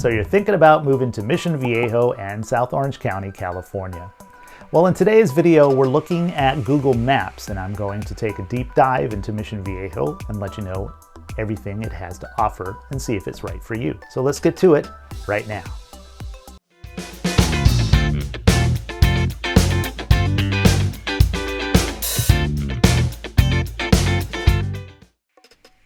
So you're thinking about moving to Mission Viejo and South Orange County, California. Well, in today's video, we're looking at Google Maps, and I'm going to take a deep dive into Mission Viejo and let you know everything it has to offer and see if it's right for you. So let's get to it right now.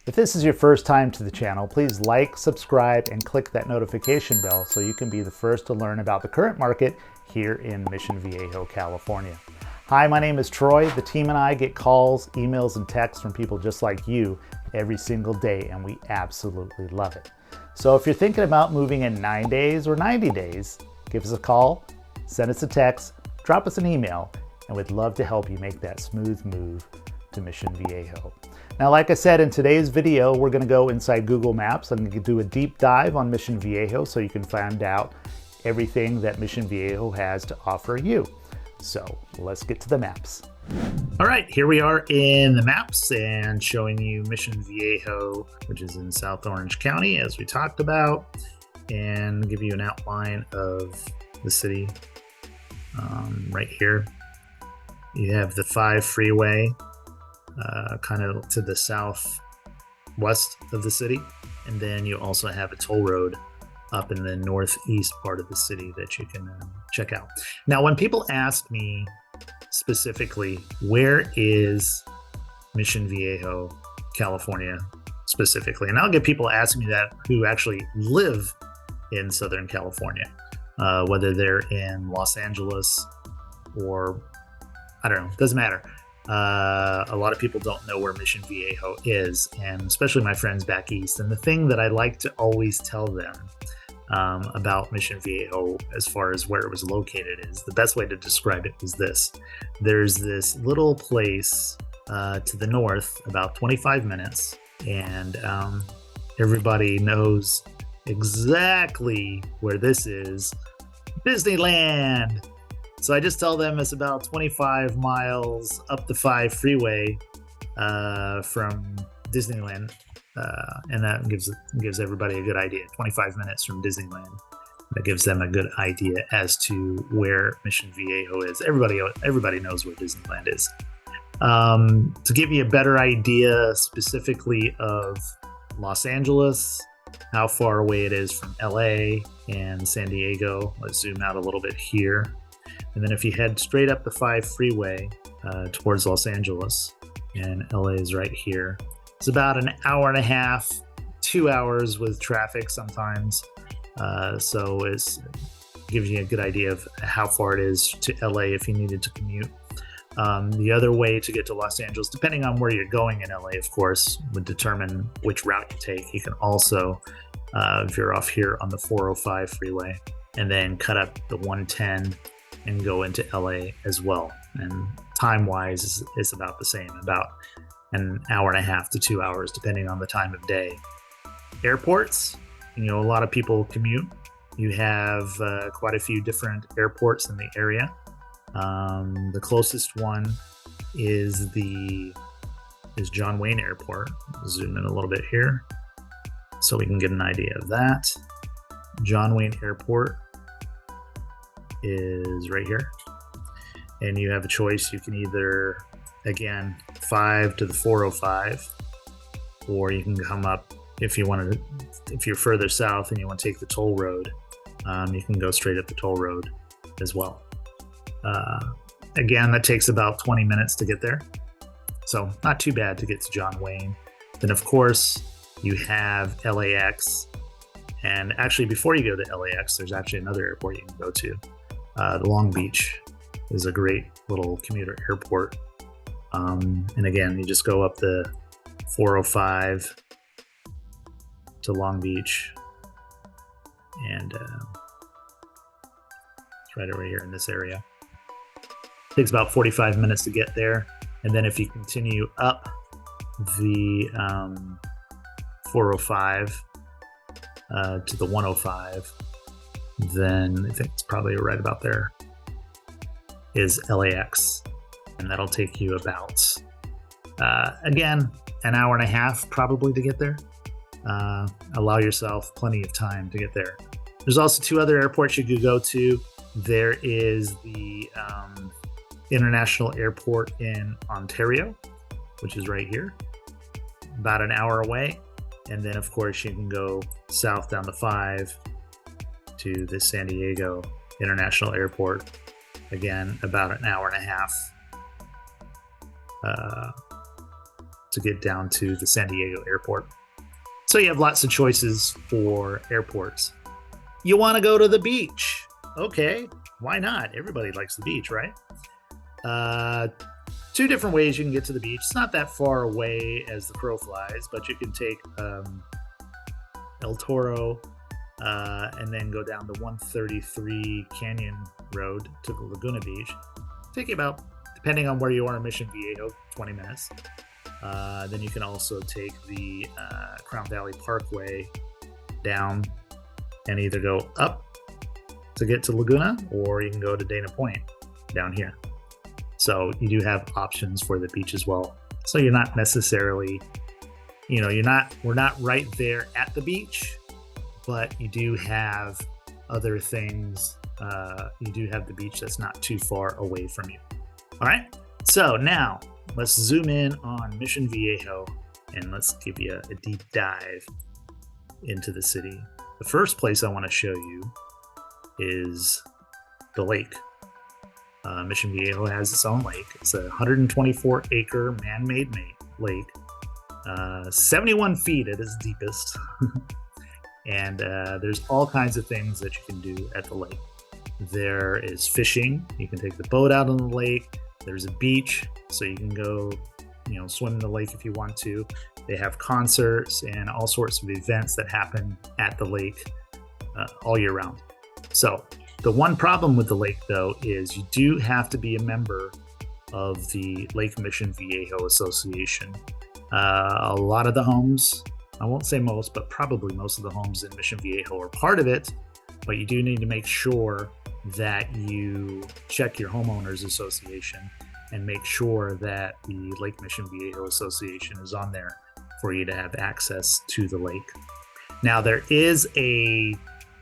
If this is your first time to the channel, please like, subscribe, and click that notification bell so you can be the first to learn about the current market here in Mission Viejo, California. Hi, my name is Troy. The team and I get calls, emails, and texts from people just like you every single day, and we absolutely love it. So if you're thinking about moving in 9 days or 90 days, give us a call, send us a text, drop us an email, and we'd love to help you make that smooth move to Mission Viejo. Now, like I said, in today's video, we're going to go inside Google Maps. I'm going to do a deep dive on Mission Viejo so you can find out everything that Mission Viejo has to offer you. So let's get to the maps. All right, here we are in the maps and showing you Mission Viejo, which is in South Orange County, as we talked about, and give you an outline of the city right here. You have the 5 freeway kind of to the southwest of the city, and then you also have a toll road up in the northeast part of the city that you can check out. Now, when people ask me specifically, where is Mission Viejo, California specifically, and I'll get people asking me that who actually live in Southern California, whether they're in Los Angeles or, I don't know, doesn't matter. A lot of people don't know where Mission Viejo is, and especially my friends back east. And the thing that I like to always tell them about Mission Viejo, as far as where it was located, is the best way to describe it is this. There's this little place to the north, about 25 minutes, and everybody knows exactly where this is. Disneyland! So I just tell them it's about 25 miles up the 5 freeway from Disneyland, and that gives everybody a good idea. 25 minutes from Disneyland. That gives them a good idea as to where Mission Viejo is. Everybody knows where Disneyland is. To give you a better idea specifically of Los Angeles, how far away it is from LA and San Diego, let's zoom out a little bit here. And then if you head straight up the 5 freeway towards Los Angeles, and LA is right here, it's about an hour and a half, 2 hours with traffic sometimes. So it gives you a good idea of how far it is to LA if you needed to commute. The other way to get to Los Angeles, depending on where you're going in LA, of course, would determine which route you take. You can also veer off here on the 405 freeway and then cut up the 110 and go into LA as well. And time-wise is about the same, about an hour and a half to 2 hours, depending on the time of day. Airports, a lot of people commute. You have quite a few different airports in the area. The closest one is John Wayne Airport. I'll zoom in a little bit here so we can get an idea of that. John Wayne Airport is right here, and you have a choice. You can either, again, 5 to the 405, or you can come up if you're further south and you want to take the toll road, you can go straight up the toll road as well. Again, that takes about 20 minutes to get there, so not too bad to get to John Wayne. Then of course you have LAX, and actually before you go to LAX, there's actually another airport you can go to. The Long Beach is a great little commuter airport. And again, you just go up the 405 to Long Beach, and it's right over here in this area. It takes about 45 minutes to get there. And then if you continue up the 405 to the 105, then I think it's probably right about there is LAX, and that'll take you about again an hour and a half probably to get there. Allow yourself plenty of time to get there. There's also 2 other airports you could go to. There is the International Airport in Ontario, which is right here, about an hour away. And then, of course, you can go south down the 5 to the San Diego International Airport. Again, about an hour and a half to get down to the San Diego Airport. So you have lots of choices for airports. You want to go to the beach? Okay, why not? Everybody likes the beach, right? 2 different ways you can get to the beach. It's not that far away as the crow flies, but you can take El Toro and then go down the 133 Canyon Road to the Laguna Beach. Take you about, depending on where you are in Mission Viejo, 20 minutes. Then you can also take the Crown Valley Parkway down and either go up to get to Laguna, or you can go to Dana Point down here. So you do have options for the beach as well. So you're not necessarily, we're not right there at the beach, but you do have other things. You do have the beach that's not too far away from you. All right. So now let's zoom in on Mission Viejo and let's give you a deep dive into the city. The first place I want to show you is the lake. Mission Viejo has its own lake. It's a 124-acre man-made lake, 71 feet at its deepest. And there's all kinds of things that you can do at the lake. There is fishing. You can take the boat out on the lake. There's a beach, so you can go, swim in the lake if you want to. They have concerts and all sorts of events that happen at the lake all year round. So the one problem with the lake, though, is you do have to be a member of the Lake Mission Viejo Association. A lot of the homes, I won't say most, but probably most of the homes in Mission Viejo are part of it, but you do need to make sure that you check your homeowners association and make sure that the Lake Mission Viejo Association is on there for you to have access to the lake. Now, there is a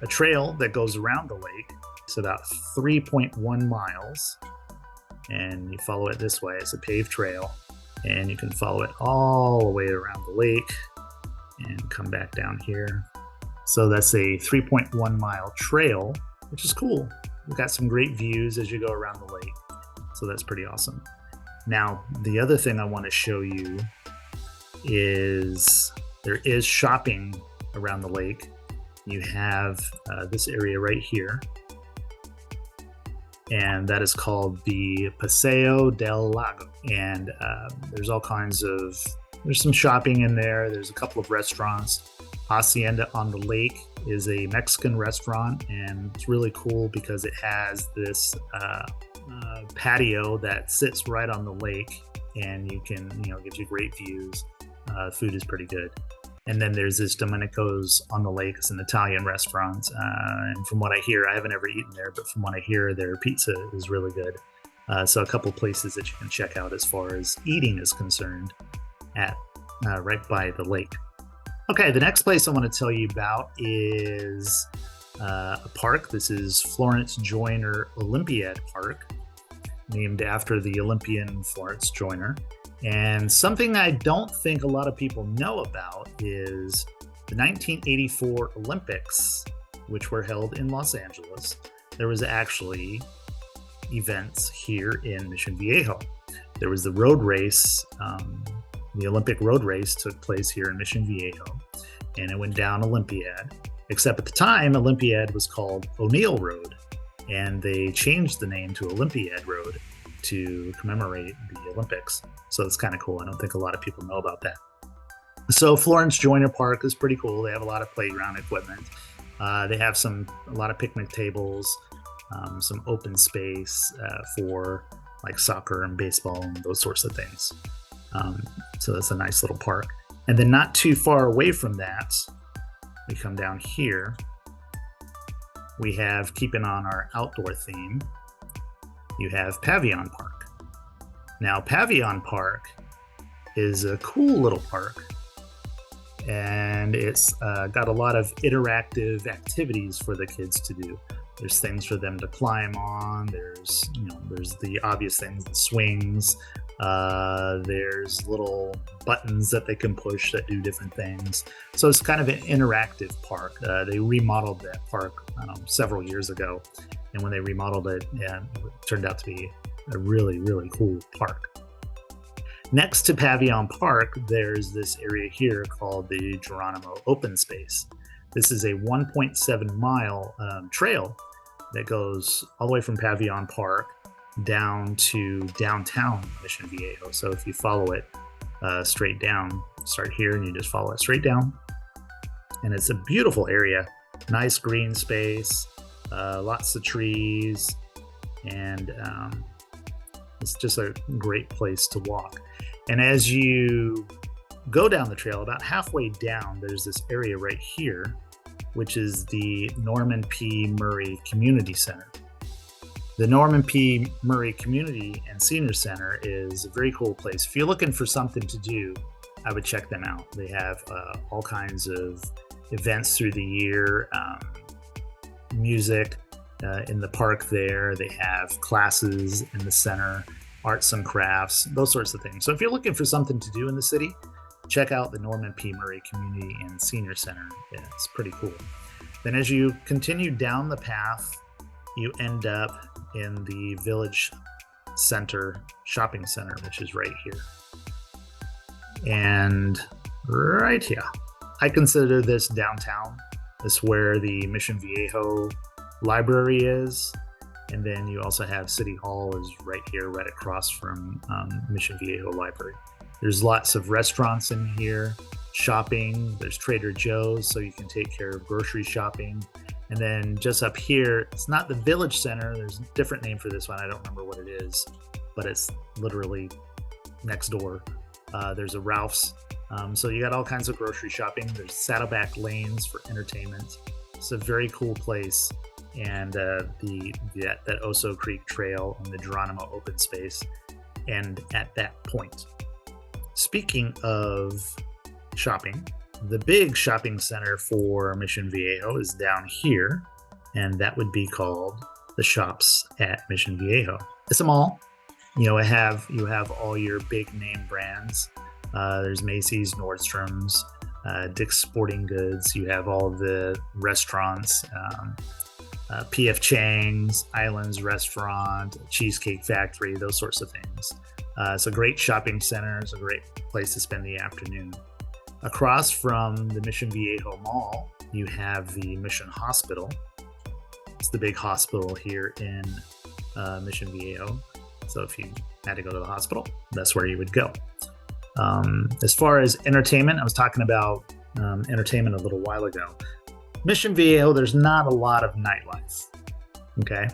trail that goes around the lake. It's about 3.1 miles, and you follow it this way. It's a paved trail, and you can follow it all the way around the lake and come back down here. So that's a 3.1 mile trail, which is cool. We've got some great views as you go around the lake. So that's pretty awesome. Now, the other thing I want to show you is there is shopping around the lake. You have this area right here, and that is called the Paseo del Lago. And there's all kinds of, there's some shopping in there. There's a couple of restaurants. Hacienda on the Lake is a Mexican restaurant, and it's really cool because it has this patio that sits right on the lake, and you can, gives you great views. Food is pretty good. And then there's this Domenico's on the Lake. It's an Italian restaurant. And from what I hear, I haven't ever eaten there, but from what I hear, their pizza is really good. So a couple places that you can check out as far as eating is concerned at right by the lake. Okay, the next place I want to tell you about is a park. This is Florence Joyner Olympiad Park, named after the Olympian Florence Joyner. And something I don't think a lot of people know about is the 1984 Olympics, which were held in Los Angeles. There was actually events here in Mission Viejo. There was the road race. The Olympic road race took place here in Mission Viejo, and it went down Olympiad. Except at the time, Olympiad was called O'Neill Road, and they changed the name to Olympiad Road to commemorate the Olympics. So it's kind of cool. I don't think a lot of people know about that. So Florence Joyner Park is pretty cool. They have a lot of playground equipment. They have a lot of picnic tables, some open space for like soccer and baseball and those sorts of things. So that's a nice little park. And then not too far away from that, we come down here. We have, keeping on our outdoor theme, you have Pavilion Park. Now, Pavilion Park is a cool little park, and it's got a lot of interactive activities for the kids to do. There's things for them to climb on. There's the obvious things, the swings. There's little buttons that they can push that do different things. So it's kind of an interactive park. They remodeled that park several years ago, and when they remodeled it, it turned out to be a really, really cool park. Next to Pavilion Park, there's this area here called the Geronimo Open Space. This is a 1.7 mile trail that goes all the way from Pavilion Park down to downtown Mission Viejo. So if you follow it straight down, start here and you just follow it straight down. And it's a beautiful area, nice green space, lots of trees, and it's just a great place to walk. And as you go down the trail, about halfway down, there's this area right here, which is the Norman P. Murray Community Center. The Norman P. Murray Community and Senior Center is a very cool place. If you're looking for something to do, I would check them out. They have all kinds of events through the year, music in the park there. They have classes in the center, arts and crafts, those sorts of things. So if you're looking for something to do in the city, check out the Norman P. Murray Community and Senior Center. Yeah, it's pretty cool. Then as you continue down the path, you end up in the Village Center Shopping Center, which is right here. And right here, I consider this downtown. This is where the Mission Viejo Library is. And then you also have City Hall is right here, right across from Mission Viejo Library. There's lots of restaurants in here, shopping. There's Trader Joe's, so you can take care of grocery shopping. And then just up here, it's not the Village Center. There's a different name for this one. I don't remember what it is, but it's literally next door. There's a Ralph's. So you got all kinds of grocery shopping. There's saddleback lanes for entertainment. It's a very cool place. And that Oso Creek Trail and the Geronimo Open Space end at that point. Speaking of shopping, the big shopping center for Mission Viejo is down here, and that would be called the Shops at Mission Viejo. It's a mall. You have all your big name brands. There's Macy's, Nordstrom's, Dick's Sporting Goods. You have all the restaurants. P.F. Chang's, Islands Restaurant, Cheesecake Factory, those sorts of things. It's a great shopping center. It's a great place to spend the afternoon. Across from the Mission Viejo Mall, you have the Mission Hospital. It's the big hospital here in Mission Viejo. So if you had to go to the hospital, that's where you would go. As far as entertainment, I was talking about entertainment a little while ago. Mission Viejo, there's not a lot of nightlife, okay?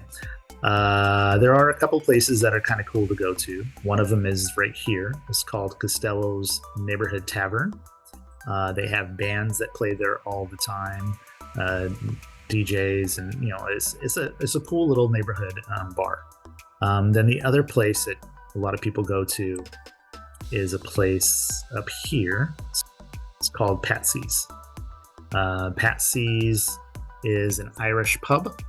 There are a couple places that are kind of cool to go to. One of them is right here. It's called Costello's Neighborhood Tavern. They have bands that play there all the time, DJs, and it's a cool little neighborhood bar. Then the other place that a lot of people go to is a place up here. It's called Pastries. Pastries is an Irish pub,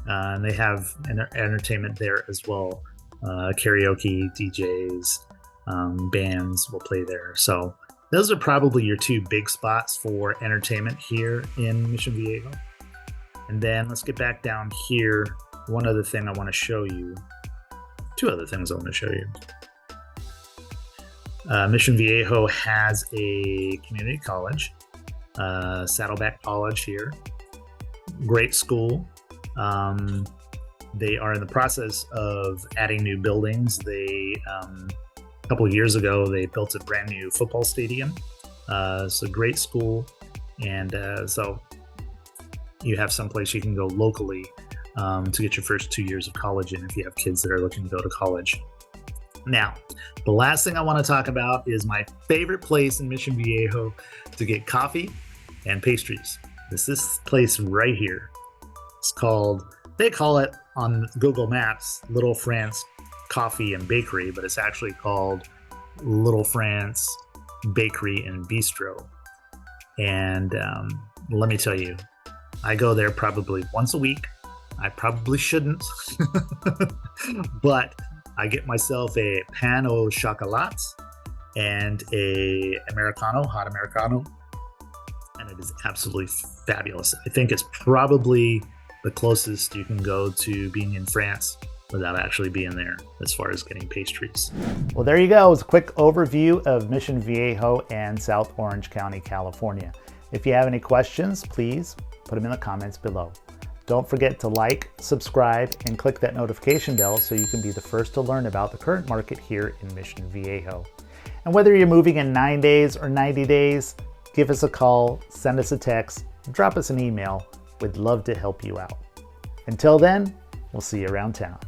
and they have entertainment there as well. Karaoke, DJs, bands will play there. So those are probably your two big spots for entertainment here in Mission Viejo. And then let's get back down here. One other thing I want to show you. Two other things I want to show you. Mission Viejo has a community college. Saddleback College here. Great school. They are in the process of adding new buildings. They a couple of years ago, they built a brand new football stadium. It's a great school, and so you have someplace you can go locally to get your first 2 years of college in if you have kids that are looking to go to college. Now, the last thing I want to talk about is my favorite place in Mission Viejo to get coffee and pastries. This place right here. It's called, they call it on Google Maps, Little France Coffee and Bakery, but it's actually called Little France Bakery and Bistro. And let me tell you, I go there probably once a week. I probably shouldn't, but I get myself a pan au chocolat and a Americano, hot Americano, and it is absolutely fabulous. I think it's probably the closest you can go to being in France without actually being there as far as getting pastries. Well, there you go. It's a quick overview of Mission Viejo and South Orange County, California. If you have any questions, please put them in the comments below. Don't forget to like, subscribe, and click that notification bell so you can be the first to learn about the current market here in Mission Viejo. And whether you're moving in 9 days or 90 days, give us a call, send us a text, drop us an email. We'd love to help you out. Until then, we'll see you around town.